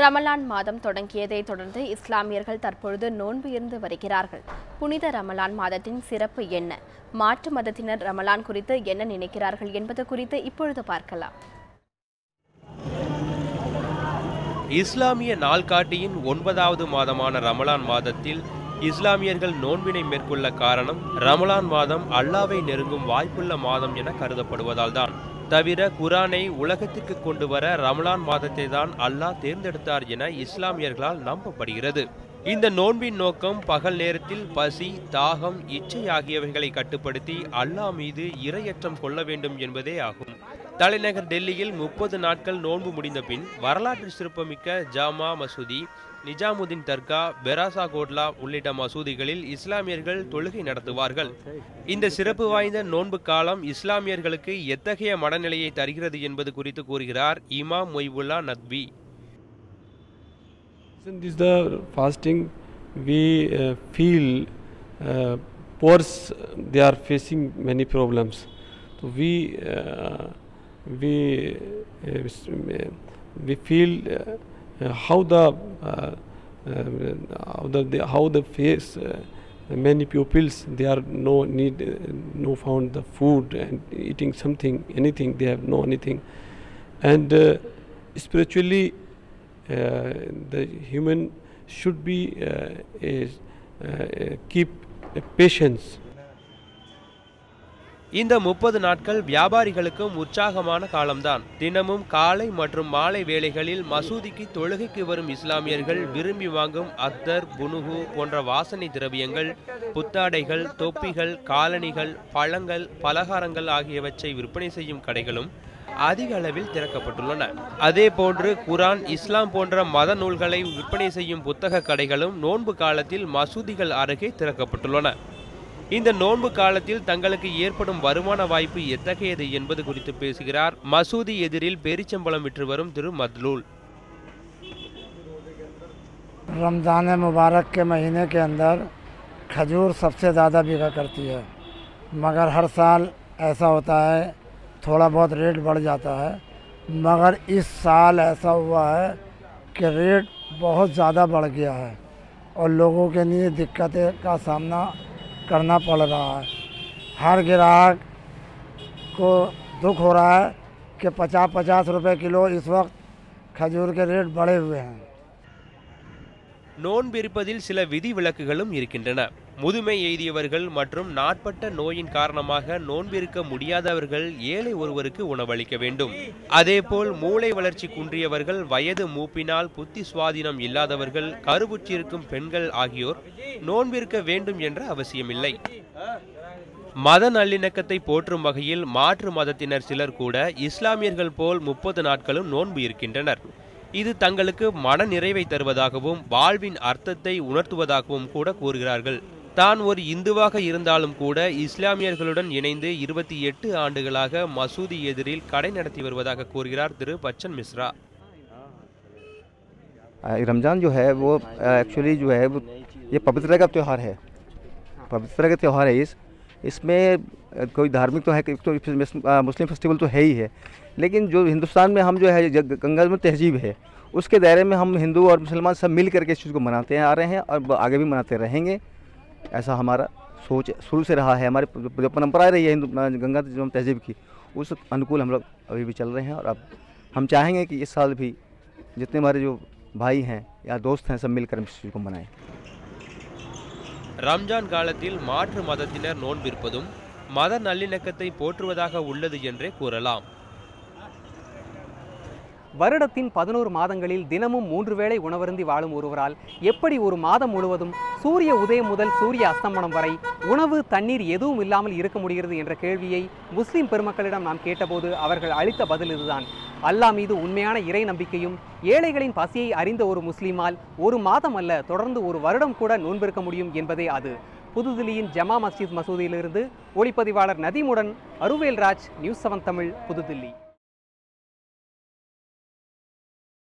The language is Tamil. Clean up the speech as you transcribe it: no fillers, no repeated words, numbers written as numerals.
ரமலான் மாதம் தொடங்கியதை தொடர்ந்து இஸ்லாமியர்கள் தற்பொழுது நோன்பு இருந்து வருகிறார்கள். புனித ரமலான் மாதத்தின் சிறப்பு என்ன? மாற்று மதத்தினர் ரமலான் குறித்து என்ன நினைக்கிறார்கள் என்பது குறித்து இப்பொழுது பார்க்கலாம். இஸ்லாமிய நாள்காட்டியின் 9வது மாதமான ரமலான் மாதத்தில் இஸ்லாமியர்கள் நோன்பினை மேற்கொள்ள காரணம் ரமலான் மாதம் அல்லாஹ்வை நெருங்கும் வாய்ப்புள்ள மாதம் என கருதப்படுவதால் தான். தவிர குர்ஆனை உலகத்திற்கு கொண்டு வர ரமலான் மாதத்தை தான் அல்லாஹ் தேர்ந்தெடுத்தார் என இஸ்லாமியர்களால் நம்பப்படுகிறது. இந்த நோன்பின் நோக்கம் பகல் நேரத்தில் பசி, தாகம், இச்சை ஆகியவைகளை கட்டுப்படுத்தி அல்லாஹ் மீது இரையற்றம் கொள்ள வேண்டும் என்பதே ஆகும். தலைநகர் டெல்லியில் 30 நாட்கள் நோன்பு முடிந்த பின் வரலாற்று சிறப்புமிக்க ஜாமா மசூதி, நிஜாமுதீன் தர்கா, பெராசா கோட்லா உள்ளிட்ட மசூதிகளில் இஸ்லாமியர்கள் தொழுகை நடத்துவார்கள். இந்த சிறப்பு வாய்ந்த நோன்பு காலம் இஸ்லாமியர்களுக்கு எத்தகைய மனநிலையை தருகிறது என்பது குறித்து கூறுகிறார் இமாம் மொய்வுல்லா Nadvi. In this the fasting, we feel poor. They are facing many problems. So we feel how the face many pupils they are no found the food and eating something anything they have no anything and spiritually the human should be keep patience. இந்த 30 நாட்கள் வியாபாரிகளுக்கும் உற்சாகமான காலம்தான். தினமும் காலை மற்றும் மாலை வேளைகளில் மசூதிக்கு தொழுகைக்கு வரும் இஸ்லாமியர்கள் விரும்பி வாங்கும் அத்தர், புனுகு போன்ற வாசனை திரவியங்கள், புத்தாடைகள், தொப்பிகள், காலணிகள், பழங்கள், பலகாரங்கள் ஆகியவற்றை விற்பனை செய்யும் கடைகளும் அதிக அளவில் திறக்கப்பட்டுள்ளன. அதே போன்று குர்ஆன், இஸ்லாம் போன்ற மத நூல்களை விற்பனை செய்யும் புத்தக கடைகளும் நோன்பு காலத்தில் மசூதிகள் அருகே திறக்கப்பட்டுள்ளன. இந்த நோன்பு காலத்தில் தங்களுக்கு ஏற்படும் வருமான வாய்ப்பு எத்தகையது என்பது குறித்து பேசுகிறார் மசூதி எதிரில் பேரிச்சம்பழம் விற்று வரும் திரு மத்லூல். रमज़ान मुबारक के महीने के अंदर खजूर सबसे ज़्यादा बिका करती है, मगर हर साल ऐसा होता है थोड़ा बहुत रेट बढ़ जाता है, मगर इस साल ऐसा हुआ है कि रेट बहुत ज़्यादा बढ़ गया है और लोगों के लिए दिक्कतें का सामना करना पड़ रहा है. हर ग्राहक को दुख हो रहा है कि 50-50 रुपये किलो इस वक्त खजूर के रेट बढ़े हुए हैं. நோன்பிருப்பதில் சில விதிவிலக்குகளும் இருக்கின்றன. முதுமை எய்தியவர்கள் மற்றும் நாட்பட்ட நோயின் காரணமாக நோன்பிருக்க முடியாதவர்கள் ஏழை ஒருவருக்கு உணவளிக்க வேண்டும். அதேபோல் மூளை வளர்ச்சி குன்றியவர்கள், வயது மூப்பினால் புத்தி சுவாதீனம் இல்லாதவர்கள், கருவுற்றிருக்கும் பெண்கள் ஆகியோர் நோன்பிருக்க வேண்டும் என்ற அவசியமில்லை. மத நல்லிணக்கத்தை போற்றும் வகையில் மாற்று மதத்தினர் சிலர் கூட இஸ்லாமியர்கள் போல் 30 நாட்களும் நோன்பு இருக்கின்றனர். இது தங்களுக்கு மன நிறைவை தருவதாகவும் வாழ்வின் அர்த்தத்தை உணர்த்துவதாகவும் கூட கூறுகிறார்கள். தான் ஒரு இந்துவாக இருந்தாலும் கூட இஸ்லாமியர்களுடன் இணைந்து 28 ஆண்டுகளாக மசூதி எதிரில் கடை நடத்தி வருவதாக கூறுகிறார் திரு பச்சன் மிஸ்ரா. रमज़ान जो है वो एक्चुअली जो है ये पवित्रता का त्यौहार है, पवित्रता का त्यौहार है. इसमें कोई धार्मिक तो है, तो मुस्लिम फेस्टिवल तो है ही है, लेकिन जो हिंदुस्तान में हम जो है गंगा में तहजीब है उसके दायरे में हम हिंदू और मुसलमान सब मिल करके इस चीज़ को मनाते आ रहे हैं और आगे भी मनाते रहेंगे. ऐसा हमारा सोच शुरू से रहा है. हमारी जो परंपरा रही है हिंदू गंगा तहजीब की, उस अनुकूल हम लोग अभी भी चल रहे हैं और अब हम चाहेंगे कि इस साल भी जितने हमारे जो भाई हैं या दोस्त हैं सब मिलकर इस चीज़ को मनाएं. ரம்ஜான் காலத்தில் மாற்று மதத்தினர் நோன்பிருப்பதும் மத நல்லிணக்கத்தை போற்றுவதாக உள்ளது என்றே கூறலாம். வருடத்தின் 11 மாதங்களில் தினமும் 3 வேளை உணவருந்தி வாழும் ஒருவரால் எப்படி ஒரு மாதம் முழுவதும் சூரிய உதயம் முதல் சூரிய அஸ்தமனம் வரை உணவு, தண்ணீர் எதுவும் இல்லாமல் இருக்க முடிகிறது என்ற கேள்வியை முஸ்லிம் பெருமக்களிடம் நாம் கேட்டபோது அவர்கள் அளித்த பதில் இதுதான். அல்லாஹ் மீது உண்மையான இறை நம்பிக்கையும் ஏழைகளின் பசியை அறிந்த ஒரு முஸ்லிமால் ஒரு மாதம் அல்ல, தொடர்ந்து ஒரு வருடம் கூட நோன்பிருக்க முடியும் என்பதே அது. புதுதில்லியின் ஜமா மஸ்ஜித் மசூதியிலிருந்து ஒளிப்பதிவாளர் நதீமுடன் அருவேல்ராஜ், நியூஸ் 7 தமிழ், புதுதில்லி.